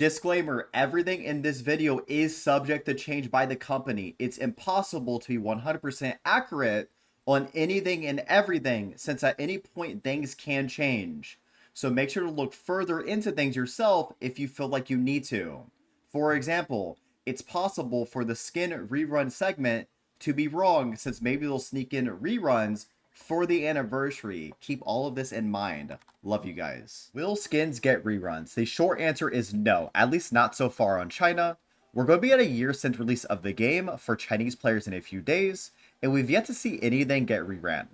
Disclaimer, everything in this video is subject to change by the company. It's impossible to be 100% accurate on anything and everything, since at any point things can change. So make sure to look further into things yourself if you feel like you need to. For example, it's possible for the skin rerun segment to be wrong, since maybe they'll sneak in reruns for the anniversary. Keep all of this in mind. Love you guys. Will skins get reruns? The short answer is no, at least not so far on China. We're going to be at a year since release of the game for Chinese players in a few days, and we've yet to see anything get rerun.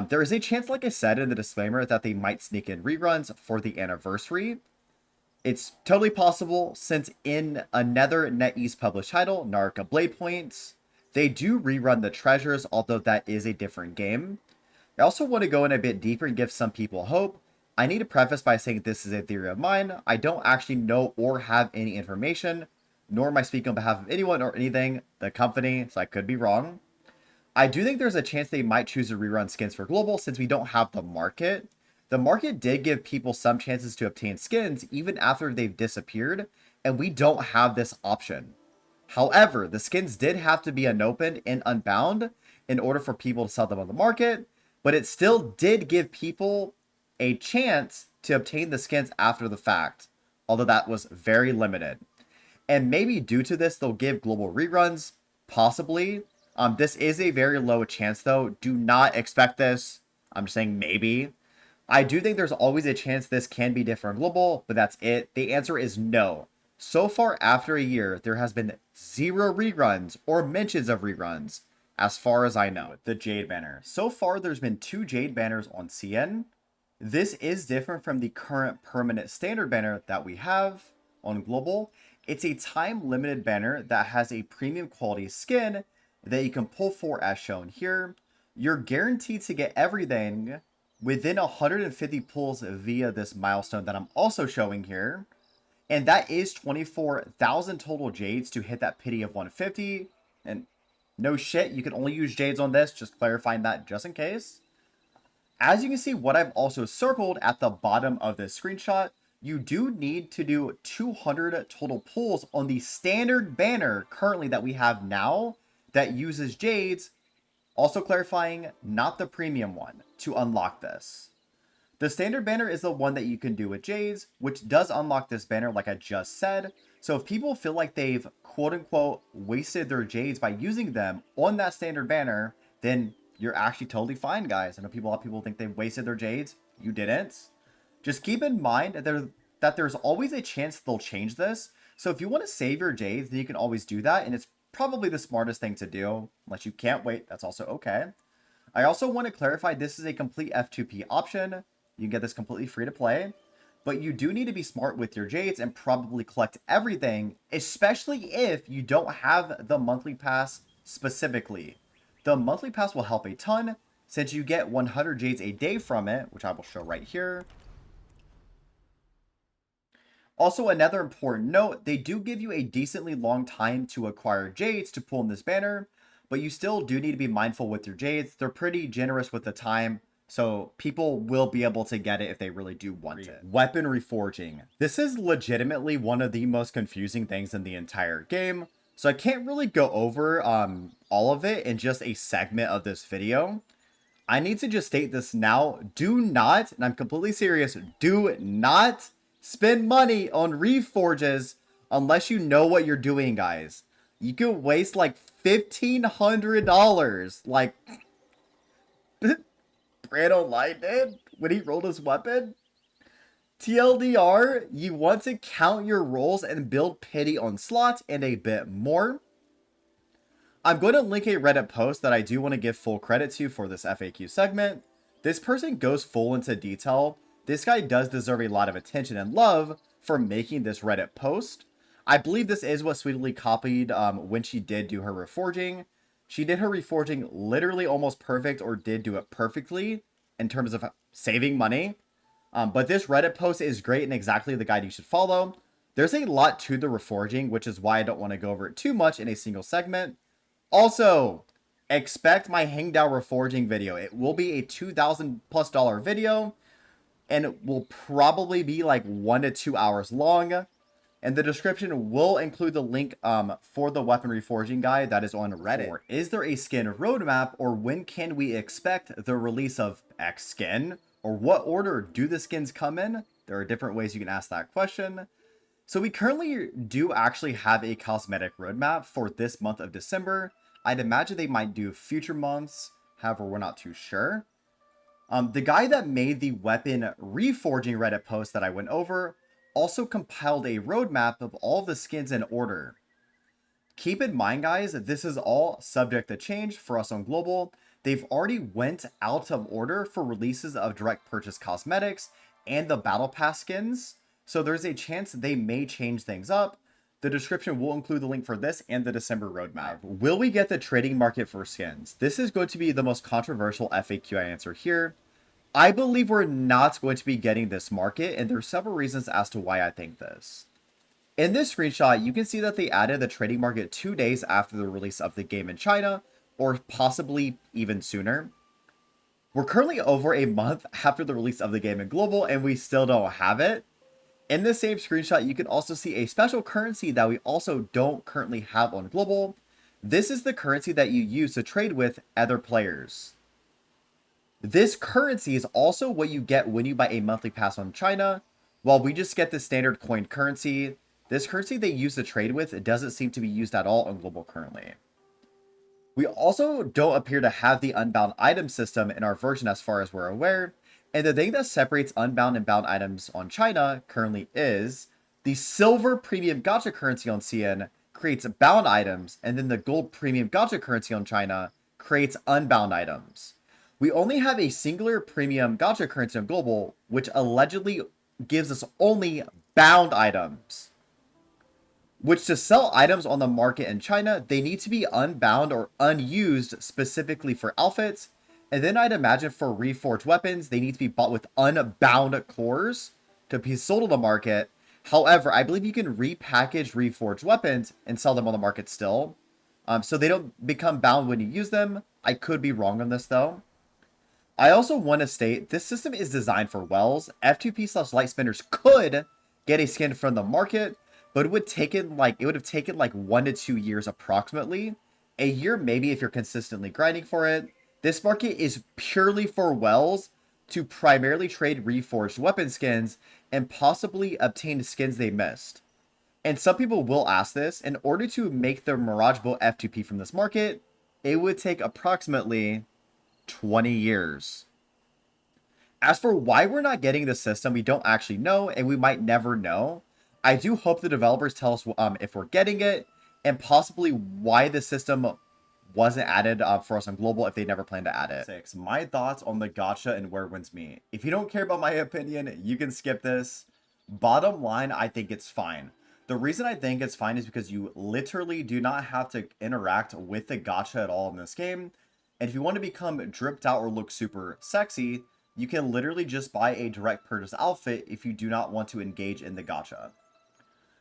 There is a chance, like I said in the disclaimer, that they might sneak in reruns for the anniversary. It's totally possible, since in another NetEase published title, Naraka Blade Points, they do rerun the treasures, although that is a different game. I also want to go in a bit deeper and give some people hope. I need to preface by saying this is a theory of mine. I don't actually know or have any information, nor am I speaking on behalf of anyone or anything, the company, so I could be wrong. I do think there's a chance they might choose to rerun skins for global, since we don't have the market. The market did give people some chances to obtain skins even after they've disappeared, and we don't have this option. However, the skins did have to be unopened and unbound in order for people to sell them on the market, but it still did give people a chance to obtain the skins after the fact, although that was very limited. And maybe due to this, they'll give global reruns, possibly. This is a very low chance, though. Do not expect this. I'm just saying maybe. I do think there's always a chance this can be different global, but that's it. The answer is no. So far, after a year, there has been 0 reruns or mentions of reruns, as far as I know. The Jade Banner. So far, there's been 2 Jade Banners on CN. This is different from the current permanent standard banner that we have on global. It's a time-limited banner that has a premium quality skin that you can pull for as shown here. You're guaranteed to get everything within 150 pulls via this milestone that I'm also showing here. And that is 24,000 total Jades to hit that pity of 150. And no shit, you can only use Jades on this, just clarifying that just in case. As you can see, what I've also circled at the bottom of this screenshot, you do need to do 200 total pulls on the standard banner currently that we have now that uses Jades, also clarifying not the premium one, to unlock this. The standard banner is the one that you can do with Jades, which does unlock this banner like I just said. So if people feel like they've quote-unquote wasted their Jades by using them on that standard banner, then you're actually totally fine, guys. I know a lot of people think they wasted their Jades. You didn't. Just keep in mind that there's always a chance they'll change this. So if you want to save your Jades, then you can always do that. And it's probably the smartest thing to do. Unless you can't wait, that's also okay. I also want to clarify this is a complete F2P option. You can get this completely free to play. But you do need to be smart with your Jades and probably collect everything, especially if you don't have the monthly pass specifically. The monthly pass will help a ton since you get 100 Jades a day from it, which I will show right here. Also, another important note, they do give you a decently long time to acquire Jades to pull in this banner, but you still do need to be mindful with your Jades. They're pretty generous with the time, so people will be able to get it if they really do want it. Weapon Reforging. This is legitimately one of the most confusing things in the entire game, so I can't really go over all of it in just a segment of this video. I need to just state this now. Do not, and I'm completely serious, do not spend money on reforges unless you know what you're doing, guys. You could waste like $1,500, like Brand Online did when he rolled his weapon. TLDR, you want to count your rolls and build pity on slot and a bit more. I'm going to link a Reddit post that I do want to give full credit to for this FAQ segment. This person goes full into detail. This guy does deserve a lot of attention and love for making this Reddit post. I believe this is what Sweetly copied when she did do her reforging. She did her reforging literally almost perfect, or did do it perfectly in terms of saving money. But this Reddit post is great and exactly the guide you should follow. There's a lot to the reforging, which is why I don't want to go over it too much in a single segment. Also, expect my Hangdown reforging video. It will be a $2,000+ video, and it will probably be like 1 to 2 hours long. And the description will include the link for the weapon reforging guide that is on Reddit. Is there a skin roadmap, or when can we expect the release of X skin? Or what order do the skins come in? There are different ways you can ask that question. So we currently do actually have a cosmetic roadmap for this month of December. I'd imagine they might do future months. However, we're not too sure. The guy that made the weapon reforging Reddit post that I went over also compiled a roadmap of all the skins in order. Keep in mind, guys, this is all subject to change for us on Global. They've already went out of order for releases of direct purchase cosmetics and the Battle Pass skins, so there's a chance they may change things up. The description will include the link for this and the December roadmap. Will we get the trading market for skins? This is going to be the most controversial FAQ I answer here. I believe we're not going to be getting this market, and there are several reasons as to why I think this. In this screenshot, you can see that they added the trading market 2 days after the release of the game in China, or possibly even sooner. We're currently over a month after the release of the game in Global, and we still don't have it. In this same screenshot, you can also see a special currency that we also don't currently have on Global. This is the currency that you use to trade with other players. This currency is also what you get when you buy a monthly pass on China. While we just get the standard coin currency, this currency they use to trade with, it doesn't seem to be used at all on Global currently. We also don't appear to have the unbound item system in our version as far as we're aware. And the thing that separates unbound and bound items on China currently is the silver premium gacha currency on CN creates bound items, and then the gold premium gacha currency on China creates unbound items. We only have a singular premium gacha currency on Global, which allegedly gives us only bound items. Which, to sell items on the market in China, they need to be unbound or unused specifically for outfits. And then I'd imagine for reforged weapons, they need to be bought with unbound cores to be sold on the market. However, I believe you can repackage reforged weapons and sell them on the market still. So they don't become bound when you use them. I could be wrong on this though. I also want to state this system is designed for Wells. F2P / light spinners could get a skin from the market, but it would have taken like 1 to 2 years approximately. A year maybe if you're consistently grinding for it. This market is purely for Wells to primarily trade reforged weapon skins and possibly obtain skins they missed. And some people will ask this, in order to make the Mirage Bolt F2P from this market, it would take approximately 20 years. As for why we're not getting the system, we don't actually know, and we might never know. I do hope the developers tell us if we're getting it, and possibly why the system wasn't added for us on Global if they never planned to add it. 6. My thoughts on the gacha and where wins me. If you don't care about my opinion, you can skip this. Bottom line, I think it's fine. The reason I think it's fine is because you literally do not have to interact with the gacha at all in this game. And if you want to become dripped out or look super sexy, you can literally just buy a direct purchase outfit if you do not want to engage in the gacha.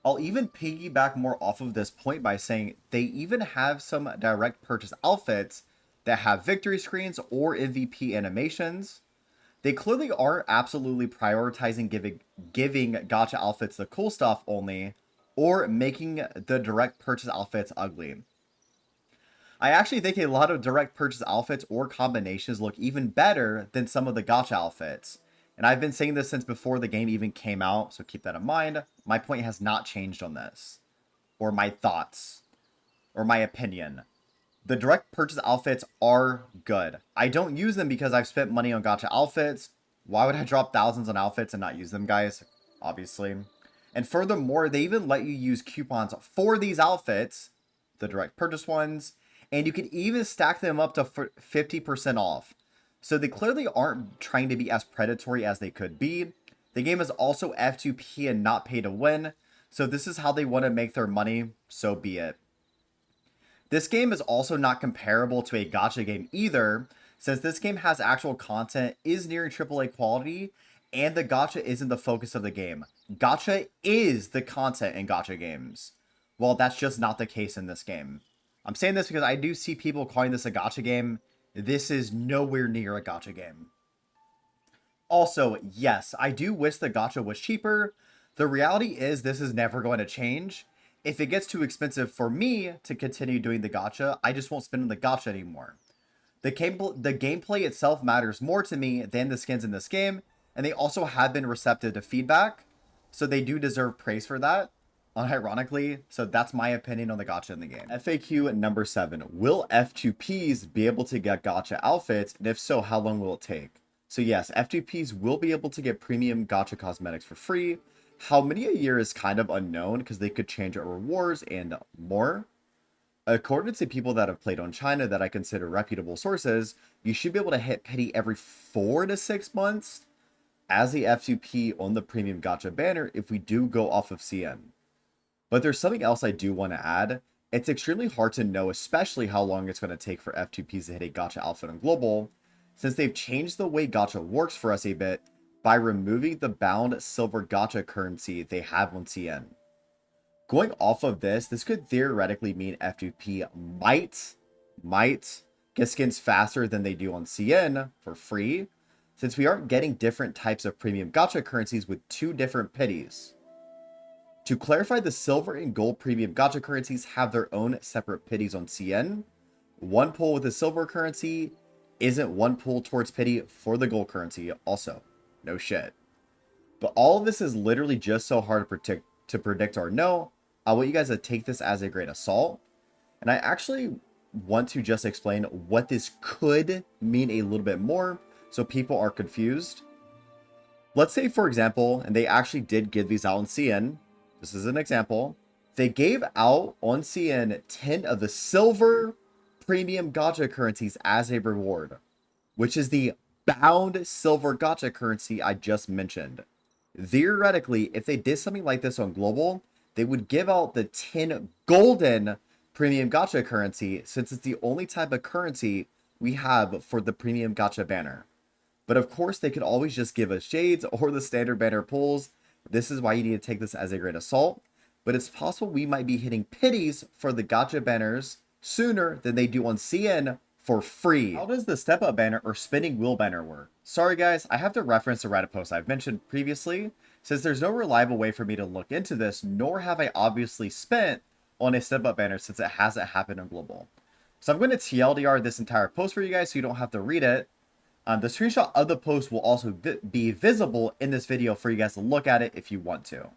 I'll even piggyback more off of this point by saying they even have some direct purchase outfits that have victory screens or MVP animations. They clearly aren't absolutely prioritizing giving gacha outfits the cool stuff only, or making the direct purchase outfits ugly. I actually think a lot of direct purchase outfits or combinations look even better than some of the gacha outfits. And I've been saying this since before the game even came out, so keep that in mind. My point has not changed on this, or my thoughts, or my opinion. The direct purchase outfits are good. I don't use them because I've spent money on gacha outfits. Why would I drop thousands on outfits and not use them, guys? Obviously. And furthermore, they even let you use coupons for these outfits, the direct purchase ones, and you can even stack them up to 50% off. So they clearly aren't trying to be as predatory as they could be. The game is also F2P and not pay to win. So this is how they want to make their money, so be it. This game is also not comparable to a gacha game either, since this game has actual content, is nearing AAA quality, and the gacha isn't the focus of the game. Gacha is the content in gacha games. Well, that's just not the case in this game. I'm saying this because I do see people calling this a gacha game. This is nowhere near a gacha game. Also, yes, I do wish the gacha was cheaper, The reality is this is never going to change. If it gets too expensive for me to continue doing the gacha, I just won't spend on the gacha anymore. The gameplay itself matters more to me than the skins in this game, and they also have been receptive to feedback, so they do deserve praise for that, unironically. So that's my opinion on the gacha in the game. FAQ number 7. Will F2Ps be able to get gacha outfits, and if so, how long will it take? So yes, F2Ps will be able to get premium gacha cosmetics for free. How many a year is kind of unknown because they could change our rewards and more. According to people that have played on China that I consider reputable sources, you should be able to hit pity every 4 to 6 months as the F2P on the premium gacha banner if we do go off of CN. But there's something else I do want to add. It's extremely hard to know, especially how long it's going to take for F2Ps to hit a gacha outfit on global, since they've changed the way gacha works for us a bit by removing the bound silver gacha currency they have on CN. Going off of this could theoretically mean F2P might get skins faster than they do on CN for free, since we aren't getting different types of premium gacha currencies with 2 different pities. To clarify, the silver and gold premium gacha currencies have their own separate pities on CN. One pull with the silver currency isn't one pull towards pity for the gold currency also. No shit. But all of this is literally just so hard to predict or know. I want you guys to take this as a grain of salt. And I actually want to just explain what this could mean a little bit more so people are confused. Let's say, for example, and they actually did give these out on CN. This is an example. They gave out on CN 10 of the silver premium gacha currencies as a reward, which is the bound silver gacha currency I just mentioned. Theoretically, if they did something like this on global, they would give out the 10 golden premium gacha currency, since it's the only type of currency we have for the premium gacha banner. But of course, they could always just give us shades or the standard banner pulls. This is why you need to take this as a grain of salt. But it's possible we might be hitting pities for the gacha banners sooner than they do on CN for free. How does the step up banner or spinning wheel banner work? Sorry guys, I have to reference the Reddit post I've mentioned previously, since there's no reliable way for me to look into this, nor have I obviously spent on a step up banner since it hasn't happened on global. So I'm going to TLDR this entire post for you guys so you don't have to read it. The screenshot of the post will also be visible in this video for you guys to look at it if you want to.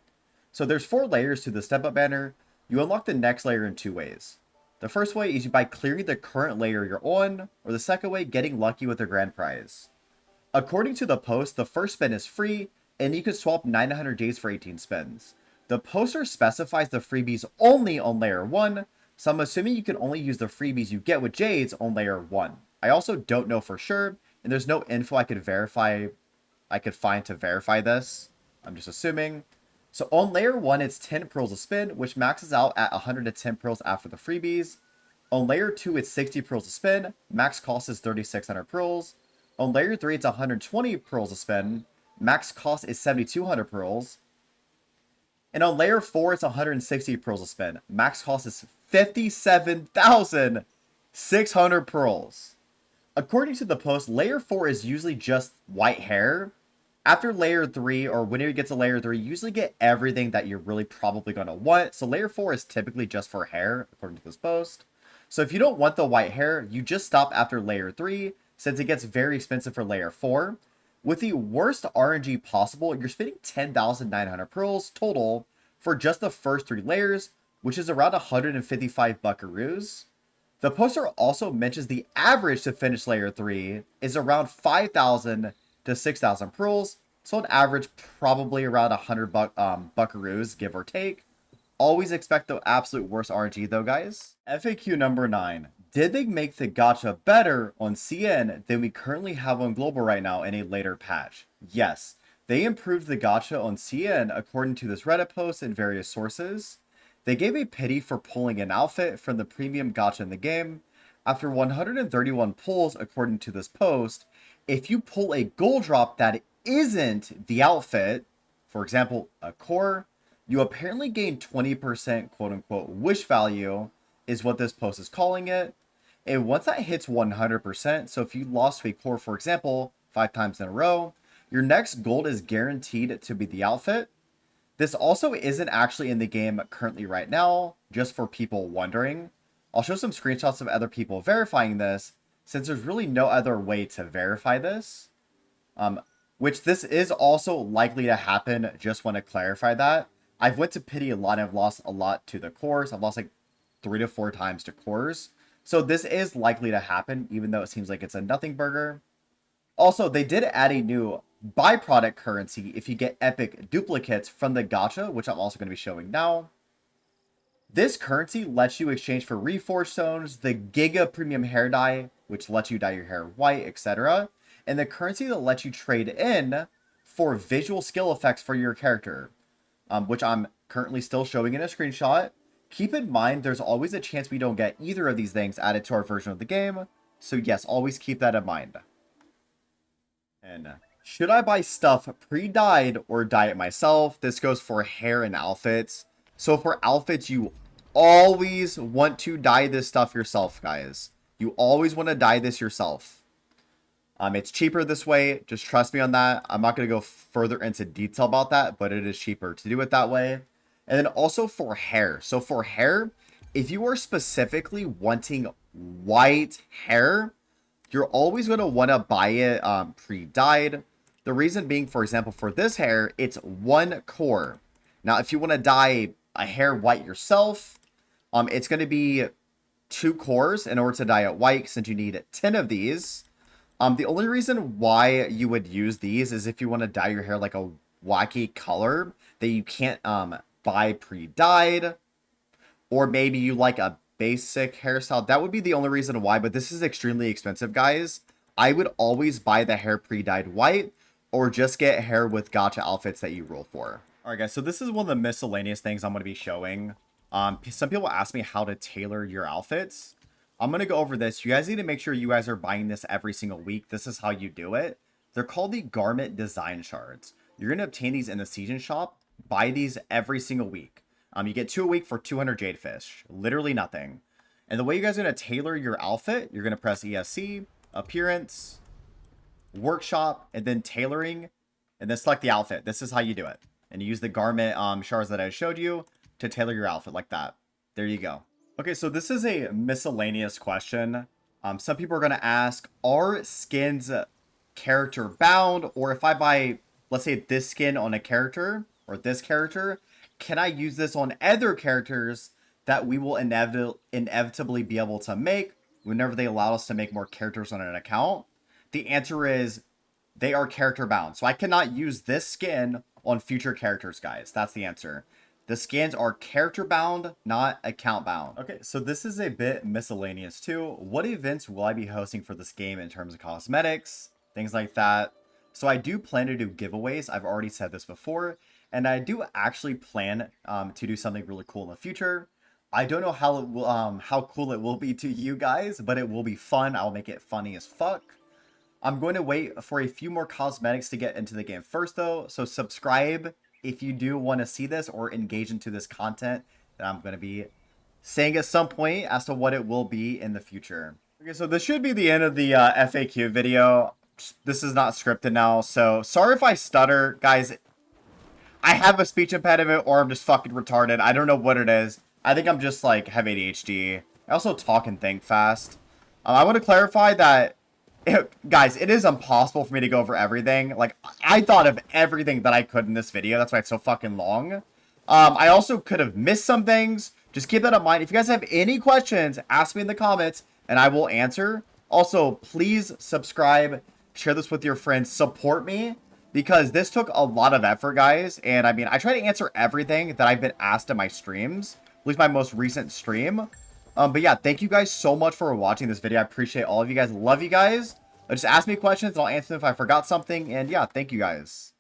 So there's 4 layers to the step up banner. You unlock the next layer in 2 ways. The first way is by clearing the current layer you're on, or the second way, getting lucky with the grand prize. According to the post, the first spin is free, and you can swap 900 Jades for 18 spins. The poster specifies the freebies only on layer 1, so I'm assuming you can only use the freebies you get with Jades on layer 1. I also don't know for sure, and there's no info I could find to verify this. I'm just assuming. So on layer 1, it's 10 pearls a spin, which maxes out at 110 pearls after the freebies. On layer 2, it's 60 pearls a spin. Max cost is 3,600 pearls. On layer 3, it's 120 pearls a spin. Max cost is 7,200 pearls. And on layer 4, it's 160 pearls a spin. Max cost is 57,600 pearls. According to the post, layer 4 is usually just white hair. After layer 3, or whenever you get to layer 3, you usually get everything that you're really probably going to want. So layer 4 is typically just for hair, according to this post. So if you don't want the white hair, you just stop after layer 3, since it gets very expensive for layer 4. With the worst RNG possible, you're spending 10,900 pearls total for just the first 3 layers, which is around 155 buckaroos. The poster also mentions the average to finish layer 3 is around 5,000 to 6,000 pearls, so on average probably around 100 buckaroos, give or take. Always expect the absolute worst RNG though, guys. FAQ number 9. Did they make the gacha better on CN than we currently have on global right now in a later patch? Yes, they improved the gacha on CN according to this Reddit post and various sources. They gave a pity for pulling an outfit from the premium gacha in the game. After 131 pulls according to this post, if you pull a gold drop that isn't the outfit, for example, a core, you apparently gain 20% quote-unquote wish value, is what this post is calling it. And once that hits 100%, so if you lost to a core, for example, 5 times in a row, your next gold is guaranteed to be the outfit. This also isn't actually in the game currently right now, just for people wondering. I'll show some screenshots of other people verifying this, since there's really no other way to verify this. Which this is also likely to happen, just want to clarify that. I've went to pity a lot and I've lost a lot to the cores. I've lost like 3 to 4 times to cores. So this is likely to happen, even though it seems like it's a nothing burger. Also, they did add a new byproduct currency if you get epic duplicates from the gacha, which I'm also going to be showing now. This currency lets you exchange for reforged stones, the Giga Premium hair dye, which lets you dye your hair white, etc. And the currency that lets you trade in for visual skill effects for your character, which I'm currently still showing in a screenshot. Keep in mind, there's always a chance we don't get either of these things added to our version of the game. So yes, always keep that in mind. And should I buy stuff pre-dyed or dye it myself? This goes for hair and outfits. So for outfits, you always want to dye this stuff yourself, guys. You always want to dye this yourself. It's cheaper this way. Just trust me on that. I'm not going to go further into detail about that, but it is cheaper to do it that way. And then also for hair. So for hair, if you are specifically wanting white hair, you're always going to want to buy it pre-dyed. The reason being, for example, for this hair, it's 1 core. Now, if you want to dye a hair white yourself, it's going to be 2 cores in order to dye it white, since you need 10 of these. The only reason why you would use these is if you want to dye your hair like a wacky color that you can't buy pre-dyed, or maybe you like a basic hairstyle. That would be the only reason why, but this is extremely expensive, guys. I would always buy the hair pre-dyed white, or just get hair with gacha outfits that you roll for. Alright guys, so this is one of the miscellaneous things I'm going to be showing. Some people ask me how to tailor your outfits. I'm going to go over this. You guys need to make sure you guys are buying this every single week. This is how you do it. They're called the garment design shards. You're going to obtain these in the season shop. Buy these every single week. You get 2 a week for 200 jadefish. Literally nothing. And the way you guys are going to tailor your outfit, you're going to press ESC, appearance, workshop, and then tailoring, and then select the outfit. This is how you do it. And you use the garment shards that I showed you to tailor your outfit like that. There you go. Okay, so this is a miscellaneous question. Some people are going to ask, are skins character bound? Or if I buy, let's say, this skin on a character, or this character, can I use this on other characters that we will inevitably be able to make whenever they allow us to make more characters on an account? The answer is they are character bound. So I cannot use this skin on future characters, guys. That's the answer. The skins are character bound, not account bound. Okay, so this is a bit miscellaneous too. What events will I be hosting for this game in terms of cosmetics, things like that? So I do plan to do giveaways. I've already said this before, and I do actually plan to do something really cool in the future. I don't know how it will, how cool it will be to you guys, but it will be fun. I'll make it funny as fuck. I'm going to wait for a few more cosmetics to get into the game first, though. So subscribe if you do want to see this or engage into this content that I'm going to be saying at some point as to what it will be in the future. Okay, so this should be the end of the FAQ video. This is not scripted now, so sorry if I stutter. Guys, I have a speech impediment or I'm just fucking retarded. I don't know what it is. I think I'm just like have ADHD. I also talk and think fast. I want to clarify that guys, it is impossible for me to go over everything. Like, I thought of everything that I could in this video. That's why it's so fucking long. I also could have missed some things. Just keep that in mind. If you guys have any questions, ask me in the comments, and I will answer. Also, please subscribe. Share this with your friends. Support me, because this took a lot of effort, guys. And, I mean, I try to answer everything that I've been asked in my streams. At least my most recent stream. But yeah, thank you guys so much for watching this video. I appreciate all of you guys. Love you guys. Just ask me questions and I'll answer them if I forgot something. And yeah, thank you guys.